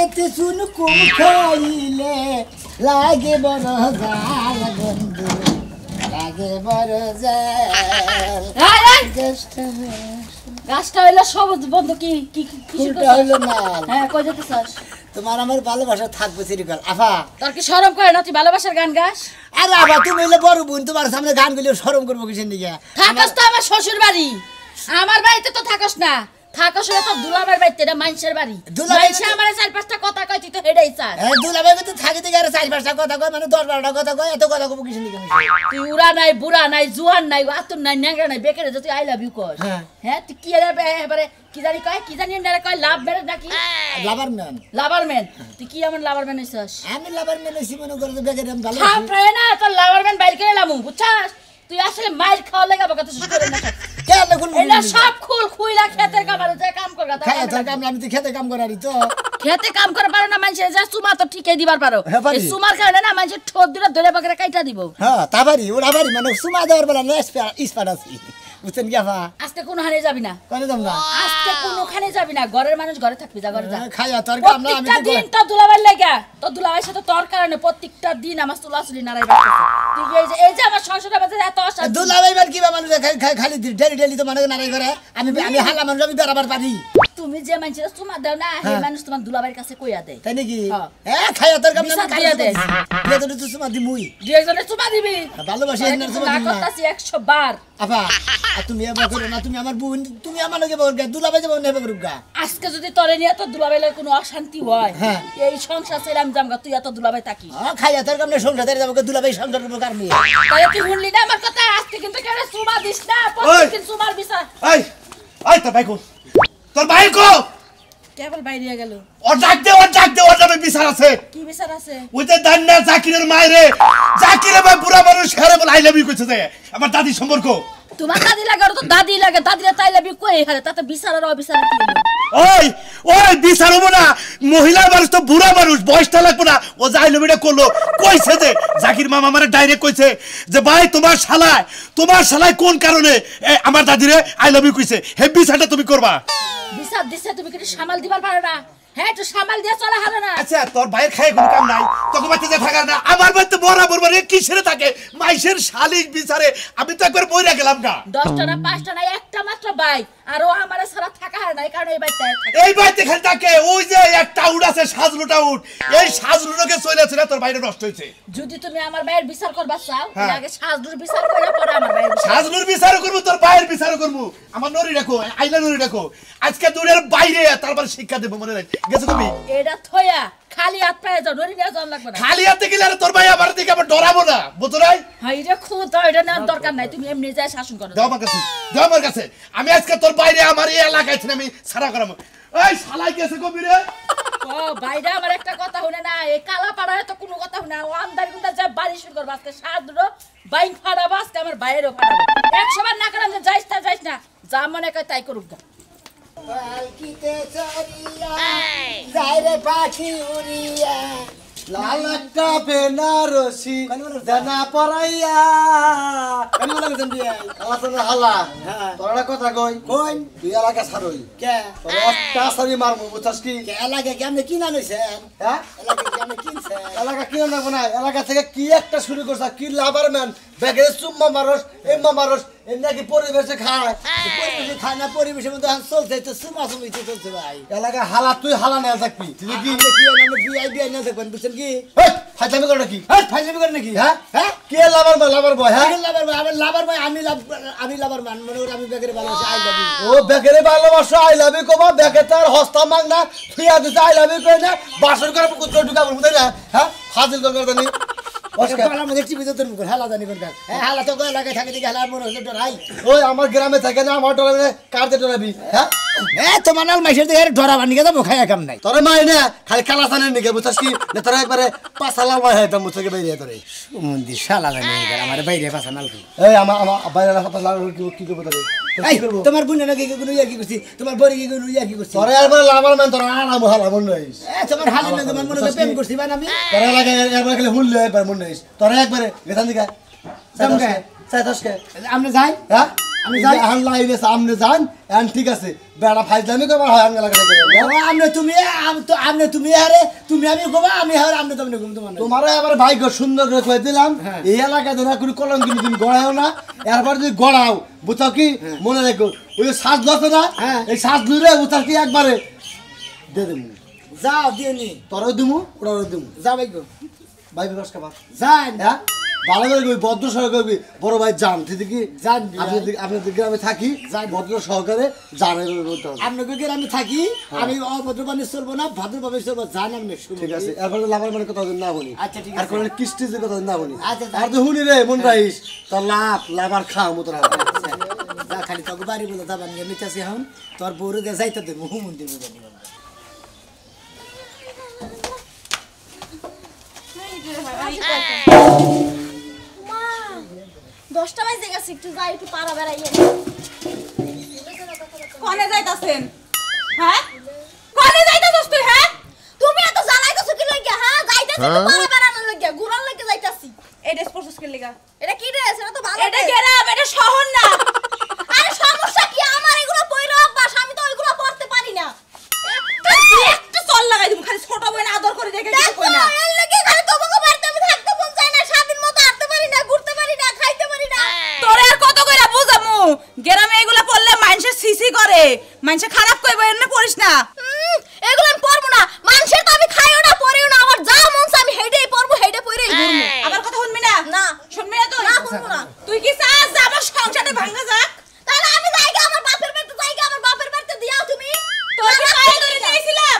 খেতে চুন কুম খাইলে লাগে বড় জাল বন্ধু লাগে বড় জাল গাছটা হইলো সবুজ বন্ধু কি কি ফুলটা হইলো মাল হ্যাঁ কই যেতেছস তোমার আমার ভালোবাসা থাকবে চিরকাল আফা তোর কি শরম করে না তুই ভালোবাসার গান গাস আরে আফা তুমি হইলে বড় বোন তোমার সামনে গান গুলো শরম করবো কিসের দিকে থাকস তো আমার শ্বশুর বাড়ি আমার বাড়িতে তো থাকস না থাকস না তো দুলাভাইয়ের বাড়িতে এটা মানুষের বাড়ি মানুষ আমার চার পাঁচটা কথা কয় তুই তো হেডাই চাস দুলাভাই তো থাকিতে গেলে চার পাঁচটা কথা কয় মানে 10-12টা কথা কয় এত কথা কব কিসের দিকে তুই উড়া নাই বুড়া নাই জুয়ান নাই আতুর নাই ন্যাংরা নাই বেকারে তুই আই লাভ ইউ কর হ্যাঁ তুই কি এবারে কি জানি না কয় লাভ ম্যারেজ নাকি লাভার ম্যান তুই কি এমন লাভার ম্যান হইছস আমি লাভার ম্যান হইছি মনে করে বেকারে আমি ভালো হ্যাঁ প্রায় না তোর লাভার ম্যান বাইরে করে লামু বুঝছস তুই আসলে মাইর খাওয়া লাগা বকত শুরু করে না কেন কোন এটা সব খুইলা খেতের কামারে যায় কাম কর গাতা খেতের কাম আমি তো খেতে কাম করারি তো খেতে কাম করে পারে না মানুষে যা সুমা তো ঠিকই দিবার পারো এই সুমার কারণে না মানুষে ঠোঁট দিলে ধরে বকরে কাইটা দিব হ্যাঁ তাবারি ওরা বাড়ি মানে সুমা দেওয়ার বেলা না স্পাট আছে বুঝছেন কি আফা আজকে কোন হানে যাবি না কোন যাম না আজকে কোনখানে যাবি না ঘরের মানুষ ঘরে থাকবি যা ঘরে যা খাইয়া তোর কাম না আমি দিন তো দুলাভাই লাগা তো দুলাভাইর সাথে তোর কারণে প্রত্যেকটা দিন আমার চুলাচুলি নাড়াই বাড়তেছে তুই এই যে আমার সংসারের মধ্যে এত অশান্তি দুলাভাই বার কি বা মানুষ খালি ডেলি তো মানে নাড়াই করে আমি হালা মানুষ আমি বেরাবার পারি তুমি যে মানুষের চুমা দাও না সেই মানুষ তোমার দুলাভাইয়ের কাছে কইয়া দেয় তাই নাকি খাইয়া তোর কাম না খাইয়া দেয় দিয়ে তো চুমা দি মুই দুইজনে চুমা দিবি ভালোবাসি এনার চুমা না করতাছি 100 বার আপা তুমি এবার করো না তুমি আমার বোন তুমি আমার লগে বলগা দুলাভাই যাব নেবে করুগা আজকে যদি তোরে নিয়ে তো দুলাভাই লাগে কোনো অশান্তি হয় এই সংসার ছেড়ে জামগা তুই এত দুলাভাই থাকি খাইয়া তোর কাম না সংসার যাব দুলাভাই সংসার করব কার নিয়ে তাহলে তুই শুনলি না আমার কথা আজকে কিন্তু কেন চুমা দিস না প্রতিদিন চুমার বিচার এই তোর ভাই কো তোর ভাই কো কেবল বাইরে গেল ওর ডাক দে ওর নামে বিচার আছে কি বিচার আছে ওই যে দান্না জাকিরের মায়েরে জাকিরে ভাই বুড়া মানুষ হেরে বলে আই লাভ ইউ কইছে যে আমার দাদি সম্পর্ক তোমার দাদি লাগে আর তো দাদি লাগে দাদিরা তাই লাভ ইউ কই হারে তাতে বিচার আর অবিচার কি ওই বিচার হবো না মহিলা মানুষ তো বুড়া মানুষ বয়সটা লাগবো না ও যে আই লাভ ইউটা করলো কইছে যে জাকির মামা আমারে ডাইরেক্ট কইছে যে ভাই তোমার শালায় কোন কারণে আমার দাদিরে আই লাভ ইউ কইছে হে বিচারটা তুমি করবা বিচার দিছে তুমি কি সামাল দিবার পারো না হ্যাঁ তো সামাল দিয়ে চলা হারে না আচ্ছা তোর ভাইয়ের খায় কোনো কাম নাই তোকে বাড়িতে যে থাকার না আমার বাড়িতে বরাবর মানে কিসেরে থাকে মাইশের শালিক বিচারে আমি তো একবার বইরা গেলাম না 10টা না 5টা না একটা মাত্র ভাই আর ও আমারে সারা থাকা হারে নাই কারণ এই বাড়িতে খালি থাকে ওই যে একটা উড আছে সাজলুটা উড এই সাজলুটাকে চলেছে না তোর বাইরে নষ্ট হইছে যদি তুমি আমার ভাইয়ের বিচার করবা চাও আগে সাজলুর বিচার কইরা পরে আমার ভাইয়ের সাজলুর বিচার করব তোর ভাইয়ের বিচার করব আমার নরি রাখো আইলা নরি রাখো আজকে দুনিয়ার বাইরে তারপর শিক্ষা দেব মনে রাখ গেছো তুমি এটা থয়া খালি হাত পায়ে যাও নরি নিয়ে যাওয়া লাগবে না খালি হাতে গেলে আর তোর ভাই আমার দিকে আবার ডরাবো না বুঝছো নাই হাই রে খুদ এটা না দরকার নাই তুমি এমনি যায় শাসন করো দাও আমার কাছে আমি আজকে তোর বাইরে আমার এই এলাকায় ছিলাম আমি সারা করাবো এই শালাই গেছে কবিরে ও বাইরে আমার একটা কথা শুনে না এই কালা পাড়ায় তো কোনো কথা শুনে ও আমদার গুন্ডা যা বাড়ি শুরু করব আজকে সাদরো বাইক ফাড়াবো আজকে আমার বাইরেও ফাড়াবো 100 বার না করাম যে যাইস না যা মনে কয় তাই করুক গা পালকিতে চড়িয়া যায় রে পাখি উড়িয়া লাল একটা বেনারসি দানা পরাইয়া কেমন লাগে তুমি আলাদা হালা তোরা কথা কই তুই এলাকা ছাড়ই কে তোর একটা সারি মারমু বুঝছস কি কে এলাকা কেমনে কিনা লইছেন হ্যাঁ এলাকা কেমনে কিনছেন এলাকা কিনে নেবো না এলাকা থেকে কি একটা শুরু করছ কি লাভার ম্যান বেগে চুম্মা মারস এম্মা মারস এর নাকি পরিবেশে খায় পরিবেশে খায় না পরিবেশের মধ্যে চলছে তো সুমাসুমিতে চলছে ভাই এলাকা হালা তুই হালা না থাকবি তুই কি বিআই না দেখবেন বুঝছেন কি ফাইজলামি করে নাকি ফাইজলামি করে নাকি হ্যাঁ কে লাভার বয় হ্যাঁ লাভার ভাই আমি লাভার মান মনে করে আমি বেকারে ভালোবাসি আই লাভ ও বেকারে ভালোবাসা আই লাভ ইউ কবা বেকে তার হস্তা মাগ না তুই আজ আই লাভ ইউ কই না বাসর করে কুত্র ঢুকাবো বুঝাই না হ্যাঁ ফাজিল করে জানি ওই আমার গ্রামে থাকে না আমার ডরাবে কার দিয়ে ডরাবি হ্যাঁ তোমার নাল মাইসের দিয়ে ডরাবা নিকে তো খাইয়া কাম নাই তোরে মাই না খালি কালাসানের নিকে বুঝছস কি না তোরা একবারে পাছালাল মাই হইতাম মুছকে বাইরে তোরে সুমন্দি শালা জানি আমার বাইরে পাছালাল এই আমার বাইরে পাছালাল কি করব তোরে তোমার বুনে নাকি কোনো ইয়া কি করছি তোমার বড়ি কি কোনো ইয়া কি করছি তোরে একবার লাভার মান তোরা আনা হালা মন নইস তোমার হালি না তোমার মনে প্রেম করছি বান আমি তোরা লাগে একবার খালি হুললে একবার মন নইস তোরা একবারে গেতান দিকা সামকে সাইতসকে আমরা যাই হ্যাঁ আমি যাই এখন লাইভে সামনে যান এখন ঠিক আছে বেড়া ফাইজলামি করবার হয় আঙ্গা লাগা আমনে তুমি আরে তুমি আমি গোবা আমি হারে আমনে তুমি ঘুম তোমার তোমারও এবার ভাগ্য সুন্দর করে কয়ে দিলাম এই এলাকায় ধরে কোনো কলঙ্কি তুমি গড়াও না এরপর যদি গড়াও বুঝাও কি মনে রেখো ওই যে শ্বাস ধরছে না এই শ্বাস ধরে বুঝাও কি একবারে দে দেবো যাও দিয়ে নি তোরও দিমু ওরাও দিমু যা ভাই গো ভাই বিকাশ খাবার যাই হ্যাঁ ভালো করে করবি ভদ্র সহকারে করবি বড় ভাই যান ঠিক কি যান আপনাদের গ্রামে থাকি ভদ্র সহকারে জানে বলতে হবে আপনাকে গ্রামে থাকি আমি অভদ্রবাণী চলবো না ভদ্রভাবে চলবো জান আপনি ঠিক আছে এরপরে লাভার মানে কথা না বলি আচ্ছা ঠিক আর আছে কোনো কিস্টিজের কথা না বলি আচ্ছা, আর তো হুনি রে মন রাইস তোর লাভার খাও মতো না যা খালি তোকে বাড়ি বলে যাবা নিয়ে মিটাছি এখন তোর বউরে দিয়ে যাইতে দেবো মন্দির বুঝাবি মা 10টা বাজে গেছে একটু যাই একটু পাড়া বেড়াইয়ে কোনে যাইতাছেন হ্যাঁ কোনে যাইতাছস তুই হ্যাঁ তুমি এত জানাইতেছো কি লাগিয়া হ্যাঁ যাইতাছি একটু পাড়া বেড়ানোর লাগিয়া ঘুরার লাগিয়া যাইতাছি এই ড্রেস পরছস কি লাগা এটা কি ড্রেস এটা তো ভালো এটা গেরাম এটা শহর না আরে সমস্যা কি আমার এগুলো পয়রা অভ্যাস আমি তো ওইগুলো পড়তে পারি না একটা চল লাগাই দিমু খালি ছোট বইনা আদর করে দেখে কিছু কই না এর লাগি খালি তোমাকে বাড়িতে আমি থাকতে মন চাই না স্বাধীন মতো হাঁটতে পারি না ঘুরতে পারি না খাইতে পারি না তোরে আর কত কইরা বুঝামু গেরামে এগুলা পড়লে মানুষে সিসি করে মানুষে খারাপ কইবে এনে পড়িস না এগুলো আমি পড়বো না মানুষের তো আমি খাইও না পড়িও না আমার যা মন চাই আমি হেইটাই পড়বো হেইটা পড়েই ঘুরবো আমার কথা শুনবি না না শুনবি না তুই না শুনবো না তুই কি চাস যে আমার সংসারে ভাঙা যাক তাহলে আমি যাইগা আমার বাপের বাড়িতে যাইগা আমার বাপের বাড়িতে দিয়াও তুমি তোর পায়ে ধরে নিয়েছিলাম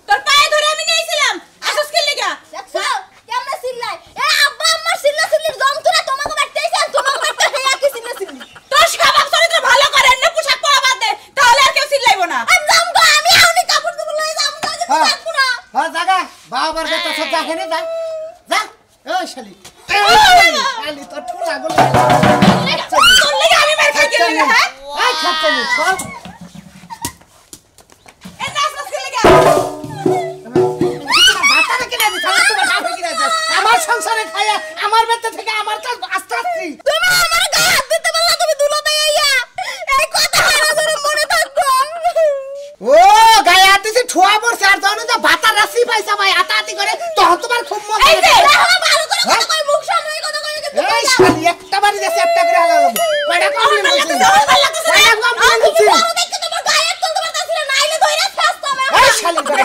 তোর পায়ে ধরে আমি নিয়েছিলাম আসস কি লাগা দেখছো কেমনে চিল্লাই এ আব্বা আম্মা চিল্লা চিল্লির যন্ত্রণা তোমাকে বাড়িতে আইছেন তোমাকে বাড়িতে হেয়া কি চিল্লা চিল্লি তোর স্বভাব চরিত্র ভালো করে না পোশাক পরা বাদ দে তাহলে আর কেউ চিল্লাইবো না আমি যাম গো আমি আউনি কাপড় দিব লই যাম না যে থাকবো না হ্যাঁ জাগা বাবার কথা সব দেখে যা যা ও শালি শালি তোর ঠুলা গলে তোর লাগা আমি মার খাই গেলি না হ্যাঁ এই খাচ্ছে নি সব এ নাচ নাচ কি লাগা ভাতারে কিনে দিছ তোমার বাপ কিনে দিছ আমার সংসারে খায়া আমার বেতে থেকে আমার তো আস্তে আস্তে তুমি আমার গায়ে হাত দিতে পারলা তুমি দুলো দেইয়া এই কথা হারা ধরে মনে থাকবো ও গায়ে হাত দিছি ঠোয়া পড়ছে আর তখন তো ভাতার রাশি পাইছা ভাই হাতাহাতি করে তখন তোমার খুব মজা এই যে ভালো করে কথা কই মুখ সামনে কথা কই কিন্তু এই শালি একটা বাড়ি দেশে একটা করে হালালো কয়টা কমপ্লেন করছিস কয়টা কমপ্লেন করছিস দেখতে তোমার গায়ে হাত তুলতে পারতাছিল নাইলে ধইরা ফাস্ট আমার এই শালি করে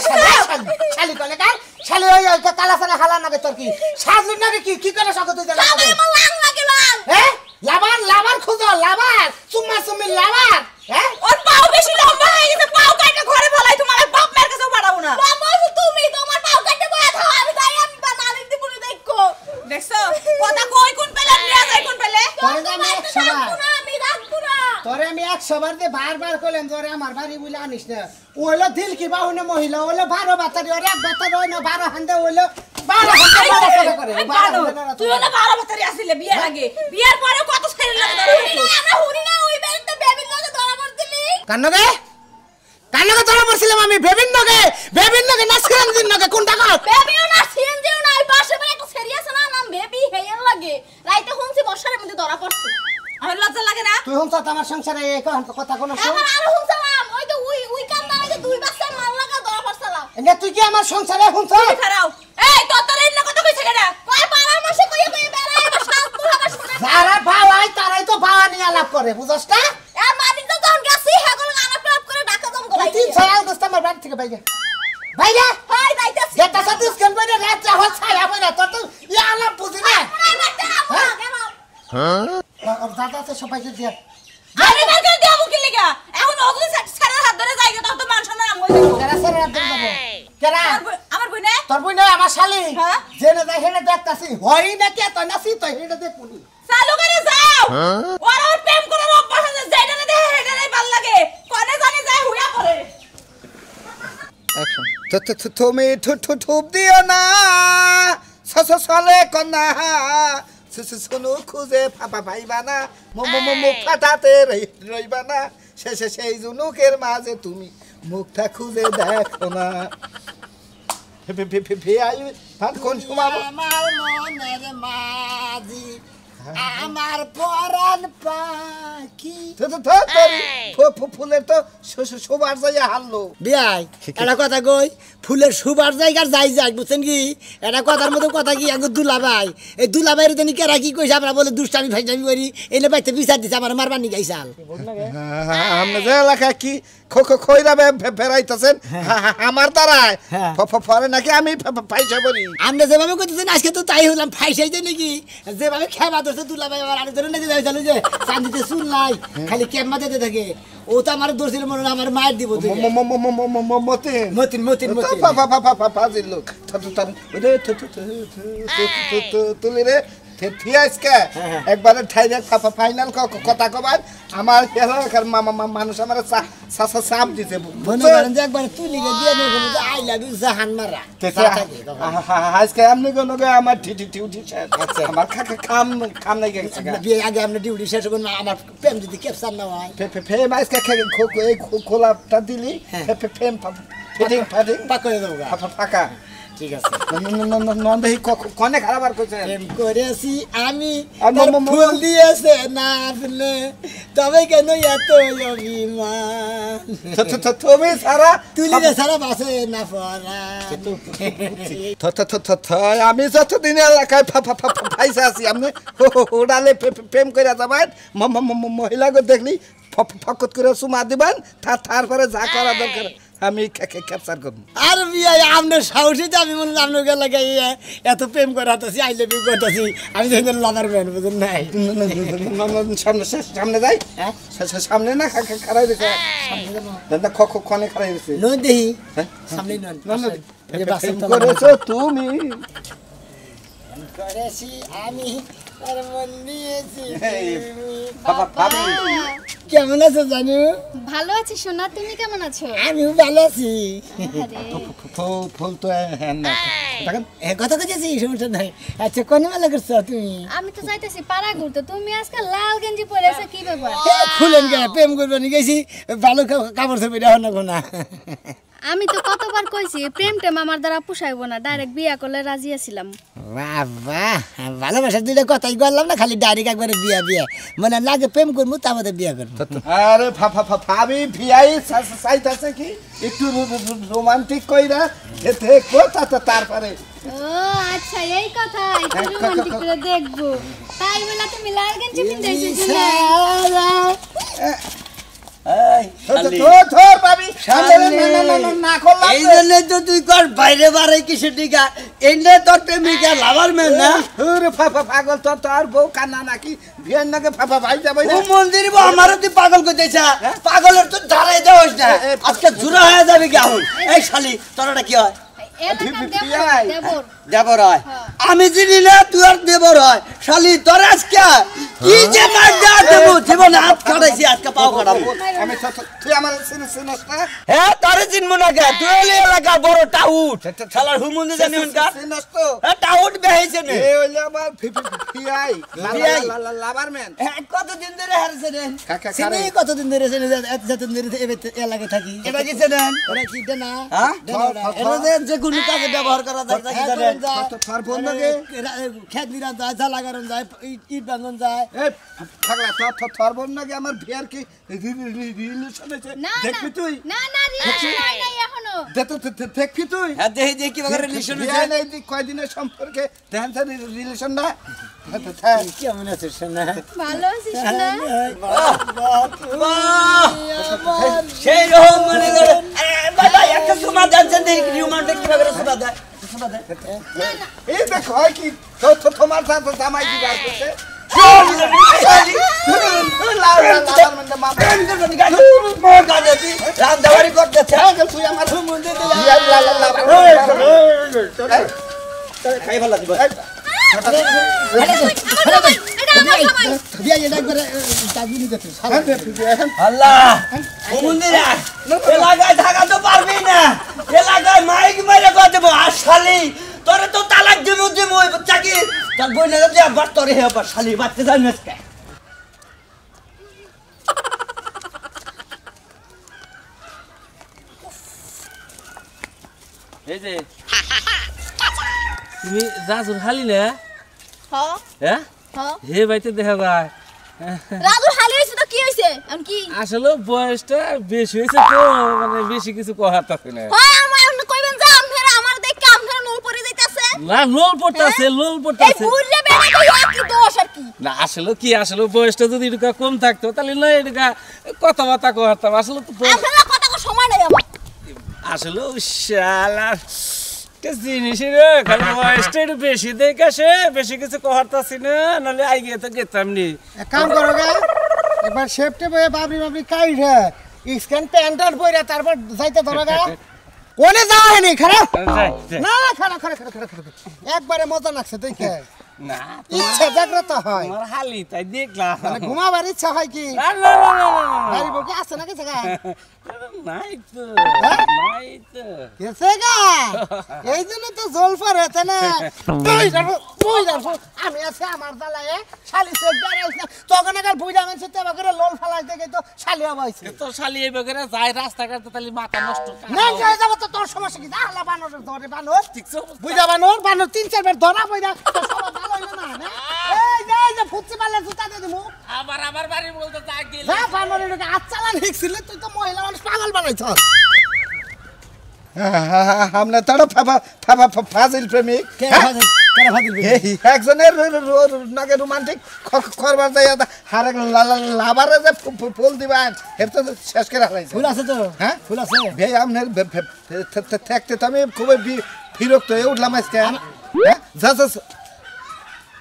শালি করে কাল শালি ওই কালাসানে হালা নাগে তোর কি সাজলুন নাগে কি করে সকত তুই জানা আমার লাং লাগে লাং হ্যাঁ লাভার খুঁজো লাভার চুম্মা চুম্মি লাভার হ্যাঁ ওর পাও বেশি লম্বা হয়ে গেছে পাও কাটে ঘরে ফলাই তোমার বাপ মার কাছে পাঠাবো না বাবা তুমি তোমার পাও কাটতে বয়া থাও আমি যাই আমি মালিক দিব না দেখো দেখছো কথা কই কোন পেলে নিয়া যায় কোন পেলে তোরে আমি 100 বার আমি রাখবো না তোরে আমি 100 বার দে বারবার কইলাম তোরে আমার বাড়ি বলে আনিস না ওইলো দিল কি বাহুনে মহিলা ওইলো 12 বাতারি ওরে এক বাতারি ওই না 12 হান্দে ওইলো 12 হান্দে করে তুই না 12 বছরই আসিলে বিয়ের আগে বিয়ের পরে কত ছেলে লাগে আমরা হুনি না ওই বেলতে বেবির লগে ধরা পড়ছিলি কান্নগে ধরা পড়ছিলাম আমি বেবিন নগে নাসকান দিন নগে কোনটা কর বেবিও না সিএনজিও না এই পাশে মানে একটা সিরিয়াস না নাম বেবি হেয়ার লাগে রাইতে হুনছি বর্ষার মধ্যে ধরা পড়ছে আমার লজ্জা লাগে না তুই হন আমার সংসারে এই কথা কোন শুন এখন আরো হুনছিলাম ওই তো উই কান্দা লাগে দুই বাচ্চার মাল লাগা ধরা পড়ছলা এনে তুই কি আমার সংসারে হুনছ খারাও এই তোর এন্ন কথা কইছে কেডা কয় পাড়ার মাসে কইয়া কইয়া বেড়ায় এবার শালপুর আবার শুনে যারা বাওয়াই তারাই তো বাওয়া নিয়ে আলাপ করে বুঝছস না এ মালিক তো যখন গেছি হেগল আনা টপ করে ঢাকা জম তুই গলাই 3 দোস্ত আমার বাড়ি থেকে বাইরে হাই যাইতাছি এটা সাথে স্ক্যান বাইরে রাত হল ছায়া বাইরে তোর তো ই আলাপ বুঝি না আর দাদা তো সবাইকে দিয়ে আমি বের করে দেব কি লাগা এখন ওগুলো সারা হাত ধরে যাইগে তো মান সম্মান আম কইছো কেরা সেরা রাত দেব কেরা আমার বই না তোর বই না আমার শালি হ্যাঁ? জেনে যাই হেনে দেখতাছি হই না কে তো নাসি তো হেনে দেখুনি চালু করে যাও ওর আর প্রেম করার অভ্যাস আছে যেটা না দেখে হেডা নাই ভাল লাগে কোনে জানি যায় হুইয়া পড়ে তুমি ঠুপ দিও না সলে কন্যা শুনু খুঁজে ফাপা পাইবা না মুখ ফাটাতে রইবা না শেষে সেই জুনুকের মাঝে তুমি মুখটা খুঁজে দেখো না কোন সময় আমার মনের মাঝি আমার পরাণ পাখি ফুলের তো সবার যাইয়া হারলো বিয়াই এটা কথা কই ফুলের সুবার জায়গার যাই যাই বুঝছেন কি এটা কথার মতো কথা কি আগে দুলাভাই এই দুলাভাইয়ের জানি কেরা কি কইছে আমরা বলে দুষ্টামি ফাইজামি করি এনে বাইতে বিচার দিছে আমার মারবার নি গাইছাল আপনি যে এলাকা কি খইরা বেড়াইতেছেন আমার দ্বারায় পরে নাকি আমি পয়সা বলি আমরা যেভাবে কইতেছেন আজকে তো তাই হলাম ফাইসাইতে নাকি যেভাবে খেবা ধরছে দুলাভাই আমার আরে ধরে নাকি যাইছাল যে চান্দিতে চুল নাই খালি ক্যাম্পা দিতে থাকে ও তো আমার দোষের মনে আমার মায়ের দিব মতিন মতিন মতিন ফাজিল লোক তুলি রে একবারে ফাইনাল কথা কবার আমার এলাকার মানুষ আমার চাপ দিতে মনে করেন যে একবার তুলি দিয়ে আই লাভ ইউ জাহান মারা আজকে আপনি কোনো আমার ডিউটি আমার কাম নাই গেছে আগে আপনার ডিউটি শেষ করুন আমার প্রেম যদি ক্যাপচার না হয় ফেম আজকে খোলাটা দিলি ফেম ফিটিং করে দেবো ফাঁকা ঠিক আছে নন্দেহি কনে খারাপ আর কইছে প্রেম করেছি আমি ফুল দিয়েছে না আপনি তবে কেন এত অভিমান তুমি সারা তুলিলে সারা বাসে না পড়া আমি যতদিন এলাকায় ফাইসা আছি আপনি উড়ালে প্রেম করে যাবেন মহিলাকে দেখলি ফকত করে চুমা দিবেন তারপরে যা করা দরকার আমি ক্যাপচার করব আর বিয়া আপনার সাহসী আমি মনে আপনার এলাকায় এত প্রেম করে হাতাছি আই লাভ ইউ করতেছি আমি তো লাভার ম্যান বুঝুন নাই সামনে যাই সামনে না খারাই দিছে দাদা খনে খারাই দিছে নন দেহি সামনে নন করেছো তুমি করেছি আমি আর মন দিয়েছি কেমন আছো জানু ভালো আছি সোনা তুমি কেমন আছো আমিও ভালো আছি ফুল তো হ্যাঁ না কথা কইছি সমস্যা নাই আচ্ছা কোন মেলা করছো তুমি আমি তো যাইতেছি পাড়া ঘুরতে তুমি আজকে লাল গেঞ্জি পরে আছো কি ব্যাপার খুলেন গে প্রেম করবে নি গেছি ভালো কাপড় ছবি দাও না কোনা আমি তো কতবার কইছি প্রেমটা আমার দ্বারা পোষাইবো না ডাইরেক্ট বিয়া করলে রাজি আছিলাম বাবা ভালোবাসা দিলে কথাই বললাম না খালি ডাইরেক্ট একবারে বিয়া বিয়া মানে লাগে প্রেম করবো তারপরে বিয়া করবো আরে ভাবি ভিআই চাইতাছে কি একটু রোমান্টিক কইরা দেখবো তারপরে ও আচ্ছা এই কথা একটু রোমান্টিক করে দেখবো তাই বলে তুমি লাল গেঞ্জি পিন্দাইছো বাইরে বারে কিসের টিকা এনে তোর প্রেমিকা লাভার মেন না পাগল তোর বউ কান্না নাকি বিয়ের নাকি ভাই যাবে মন্দির আমার তুই পাগল করতেছ পাগলের তো দাঁড়াই দেওয়াস না আজকে জুড়া হয়ে যাবে কি এখন এই শালি তোরটা কি হয় দেবর হয় আমি চিনি না তুই আর দেবর হয় শালি তোর আজকে কি যে মার দেওয়া দেবো জীবন হাত কাটাইছি আজকে পাও কাটাবো আমি তুই আমার চিনিস না হ্যাঁ তোরে চিনবো না কে তুই এলাকা বড় টাউট শালার হুমুন্দি জানি হুনকা চিনিস তো হ্যাঁ টাউট বেহাইছে নে এই হইলো আমার ভিআই লাভারম্যান কতদিন ধরে হারছে রে চিনি কতদিন ধরে চিনি যতদিন ধরে এলাকায় থাকি এটা কি চেনেন এটা কি না হ্যাঁ এটা যে কোনো কাজে ব্যবহার করা যায় নাকি জানেন তোর ফোন লাগে খেত নিরা যায় ঝালা গরম যায় ইট বাঁধন যায় এই পাগলা তোর বোন নাকি আমার ভিআর কি রিলেশন আছে দেখবি তুই না না রিলেশন হয় নাই এখনো দেখবি তুই হ্যাঁ দেখি কি ভাবে রিলেশন আছে নাই কয়দিনের সম্পর্কে দেখেন রিলেশন না কেমন আছে সোনা ভালো আছিস না সেই রকম মনে করে বাবা একটা সুমা জানছেন দেখি রোমান্টিক কি ভাবে সুমা দেয় এই দেখো কি তোমার সাথে জামাই কি বার করছে রান্দাবাড়ি করতেছে তুই আমার খাই ভালো দিব আল্লাহ এলাকায় থাকা তো পারবি না এলাকায় মাইক মেরে করে দেবো আর শালি তোরে তো তালাক দিব ওই চাকি তার বই না যাতে আবার তোরে আবার শালি বাড়তে যান আজকে এই যে তুমি রাজুর খালি না হ্যাঁ হ্যাঁ হ্যাঁ হে ভাইতে দেখা যায় রাজুর হালি হইছে তো কি হইছে এখন কি আসলে বয়সটা বেশি হয়েছে তো মানে বেশি কিছু কহার থাকে না হয় আমার আপনি কইবেন যে আমফেরা আমার দেখে আমফেরা লোল পড়ে যাইতাছে না লোল পড়তাছে লোল এই পড়তাছে বুড়লে বেড়া তো কি দোষ আর কি না আসলে বয়সটা যদি একটু কম থাকতো তাহলে না একটু কথাবার্তা কহারতাম আসলে তো আমফেরা কথা কো সময় নাই আমার আসলে শালা জিনিসের খালি বয়সটা একটু বেশি দেখে সে বেশি কিছু কহারতাছি না নাহলে আগে তো গেতাম নি এক কাম করো গা একবার শেফটে বয়ে বাবরি কাইরে স্ক্যান প্যান্টার বইরা তারপর যাইতে ধরো গা কোনে যাওয়া হয়নি খারাপ না খারাপ একবারে মজা লাগছে দেখে না ইচ্ছা জাগ্রত হয় তোমার হালি তাই দেখলাম মানে ঘুমাবার ইচ্ছা হয় কি না, না, না, না, না, না। বাড়ি বউকে আছে নাকি জায়গা নাই তো হ্যাঁ? নাই তো গেছে গা এই জন্য তো জল পরে না আমি আছি আমার জ্বালায় শালি চেক দাঁড়াইছ না তখন একাল বুঝা মানছে তেবা করে লোল ফালাই দেখে তো শালি হবাইছে তো শালি এই বগরে যায় রাস্তাঘাটে তাহলে মাথা নষ্ট না যাই যাব তো তোর সমস্যা কি আহলা বানর ধরে বানর ঠিক তো বুঝা বানর 3-4 বার ধরা বইরা তো সব ভালো হইলো না না এই যে ফুচি পালে জুতা দে দিমু আমার বাড়ি বলতে তা গেল যা বানরের লোকে হাত চালান হিকছিল তুই তো মহিলা মানুষ পাগল বানাইছ আমরা তারা ফাজিল প্রেমিক একজনের নাকি রোমান্টিক করবার যাই হারে লাভারে যে ফুল দিবেন এর তো শেষ করে হারাইছে ফুল আছে তো হ্যাঁ ফুল আছে ভাই আপনার থাকতে তো আমি খুবই বিরক্ত হয়ে উঠলাম আজকে হ্যাঁ যা যা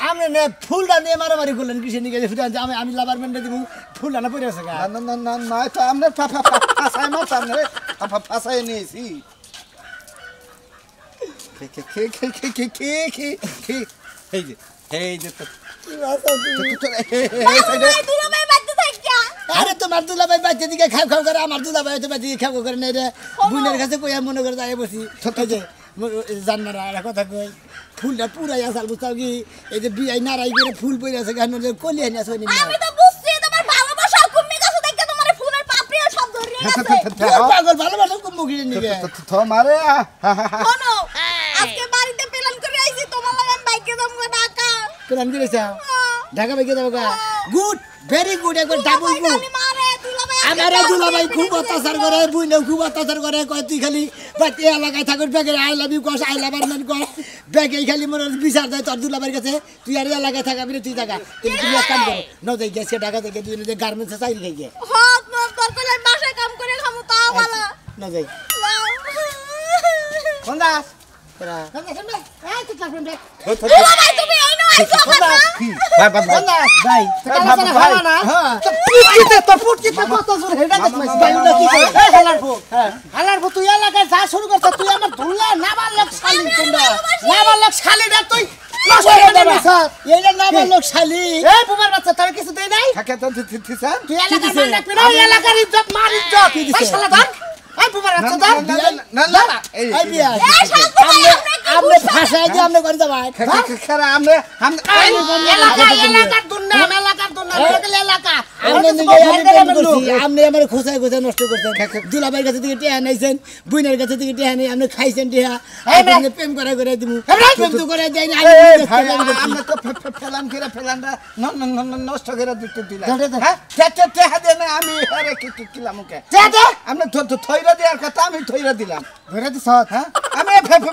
আমি নে ফুলটা নিয়ে মারামারি করলেন কিসে নিয়ে গেছে আমি আমি লাভার মেন্ডে দিব ফুলটা না পড়ে আছে গা নয় তো আপনার ফাঁসায় মাছ আপনার ফাঁসায় নিয়েছি আরে তোমার দুলাভাই বাচ্চা দিকে খাও খাও করে আমার দুলাভাই তো বাচ্চা খাও করে নেই রে বুনের কাছে কইয়া মনে করে যাই বসি এই যে জানমারা আর কথা কই ফুলটা পুরাই আসাল বুঝতাম কি এই যে বিয়াই নারাই করে ফুল পড়ে আছে গান কলিয়া নিয়ে আসনি আমি তো বুঝছি তোমার ভালোবাসা কুম্মি কাছে দেখে তোমার ফুলের পাপড়ি সব ধরে গেছে পাগল ভালোবাসা কুম্ভ গিরে নিবে তোমারে শোনো আজকে বাড়িতে প্ল্যান করে আইছি তোমার লাগে আমি বাইকে যাবো ঢাকা প্ল্যান করেছ ঢাকা বাইকে যাবো গা গুড ভেরি গুড একবার ডাবল গুড আমি মারে দুলাভাই আমারে দুলাভাই খুব অত্যাচার করে বুইনে খুব অত্যাচার করে কয় তুই খালি বাড়ি এলাকায় থাকুন ব্যাগে আই লাভ ইউ কস আই লাভ আর মান কস ব্যাগে খালি মনে বিচার দেয় তোর দুলাভাইয়ের কাছে তুই আর এলাকায় থাকাবি না তুই থাকা কিন্তু তুমি এক কাম করো ন যাই গেছে ঢাকা থেকে তুই যে গার্মেন্টসে চাকরি খাই গিয়ে হাত মার দরকার নাই বাসায় কাম করে খামু তাও ভালো ন যাই কোন দাস তোরা এই তুই ক্লাস ফ্রেন্ড দুলাভাই তুমি এই নো আইছো কথা কোন দাস ভাই ভাই হ্যাঁ তোর পুটকিতে কত জোর হেডা দেখমাইছ ভাই ওটা কি করে হালারফু তুই এলাকায় যা শুরু করছ তুই আমার ধুলা নাবালক শালি তোমরা নাবালক শালিটা তুই নষ্ট করে দিবি স্যার এইটা নাবালক শালি এই বুমার বাচ্চা তোর কিছু দেই নাই থাকে তো স্যার তুই এলাকার মান রাখবি না এলাকার ইজ্জত মার ইজ্জত এই শালা ধর এই বুমার বাচ্চা ধর না এই বিয়া আপনি ভাষায় দিয়ে আপনি করে যাবেন খারা আমরা এলাকার দুর্নাম এলাকা আপনি আপনি আমার খোঁচায় খোঁচায় নষ্ট করছেন দুলাভাইয়ের কাছে থেকে টেহা নাইছেন বুইনের কাছে থেকে টেহা নেই আপনি খাইছেন টেহা আপনি প্রেম করে দিব প্রেম তো করে দেয় না আমরা তো ফেলান করে ফেলানটা নষ্ট করে দিতে দিলাম হ্যাঁ টেহা দিয়ে না আমি আরে কিলাম ওকে আমরা থইরা দেওয়ার কথা আমি থইরা দিলাম ধরে দিছ হ্যাঁ আমি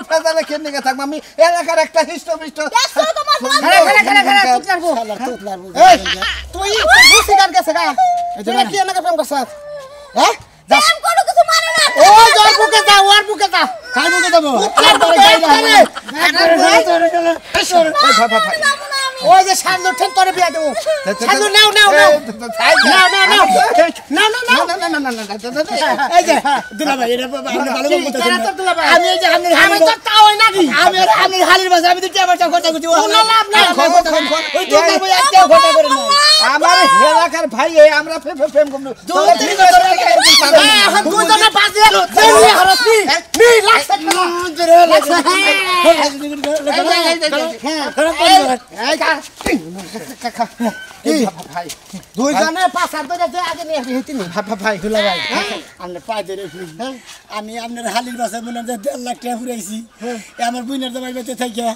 ফেদালে কেন নিয়ে থাকবো আমি এলাকার একটা হিষ্ট দেখছো তোমার তুই বুঝি গান গেছে গা তুই কি আমাকে প্রেম করছ হ্যাঁ প্রেম করো কিছু মানে না ও জয় বুকে যা ওর বুকে যা কার বুকে যাব ওই যে সামনে ঠেন তোরে বিয়া দেব সামনে নাও এই যে দুলাভাই এটা ভালো বলতে আমি এই যে আমি তো তাও নাকি আমি হালির বাসা আমি তো টেবাটা কথা কইছি ও লাভ না ওই তো ভাই একটা কথা করে না আমার এলাকার ভাই আমরা প্রেম করব এখন তুই তো না পাঁচ দেই হরসি নি লাগছে ভাই দুইজনে পাঁচার তো যাতে আগে নিয়ে হেঁটে নি ভাই দুলাভাই আমরা পাই ধরে আমি আপনার হালির বাসায় মনে হয় 1.5 লাখ টাকা ফুরাইছি আমার বুইনের জামাই বেঁচে থাকে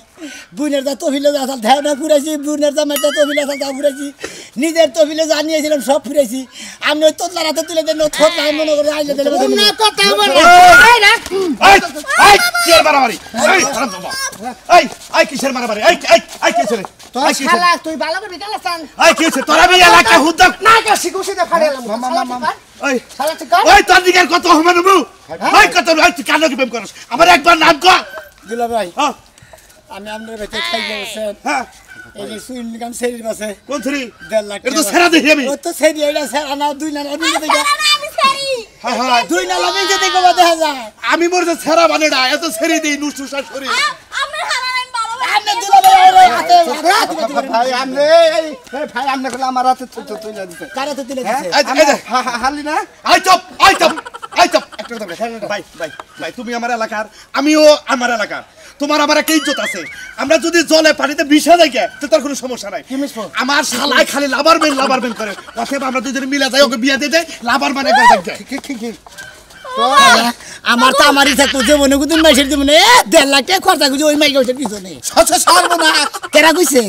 বুইনের যা তহবিলে যা আসাল ধ্যানা ফুরাইছি বুইনের জামাই যা তহবিলে আসাল তা ফুরাইছি নিজের তহবিলে যা নিয়েছিলাম সব ফুরাইছি আমি ওই তোতলা রাতে তুলে দেন থোত নাই মনে করে আইলে দিলে না কথা বল এই কিসের মারামারি এই হারাম বাবা এই কিসের মারামারি এই কিসের তোর শালা তুই ভালো করে বিকালে চান এই কিসের তোরা আমি এলাকা হুদ্দক না কাশি কুশিতে ফাড়ালাম মামা ওই শালা ঠিক কর ওই তোর দিকের কত হমানবু ওই কত ওই তুই কেন কি প্রেম করছ আমার একবার নাম কর দুলা ভাই হ্যাঁ আমি আপনার বেঁচে খাই গেছেন হ্যাঁ এই যে সুইন গাম সেরির পাশে কোন থ্রি 1.5 লাখ এটা তো সেরা দেখি আমি ও তো সেরি এটা সেরা না দুই না আমি যেতে গো আমি সারি হ্যাঁ হ্যাঁ দুই না আমি যেতে গো দেখা যায় আমি মোর যে সেরা বানেডা এত সেরি দেই নুসুসা শরীর আমার হারান আমি ভালো আপনি দুলা ভাই ওরে হাতে ভাই আমনে এই ভাই আমনে কইলা আমার হাতে তুইলা দিতে কারে তো দিলে দিছে হালি না আই চপ একটা কথা ভাই ভাই তুমি আমার এলাকার আমিও আমার এলাকার তোমার আমার একটা ইজ্জত আছে আমরা যদি জলে পানিতে বিষা যাই তো তার কোনো সমস্যা নাই আমার শালায় খালি লাভারম্যান করে অতএব আমরা দুজনে মিলে যাই ওকে বিয়া দিয়ে দেই লাভারম্যান একবার দেখে কি আমার তো আমারই থাকতো যে মনে কুদিন মাইসের জীবনে 1.5 লাখ টাকা খরচা করছে ওই মাইকে ওইটার পিছনে সর্বনাশ কেরা কইছে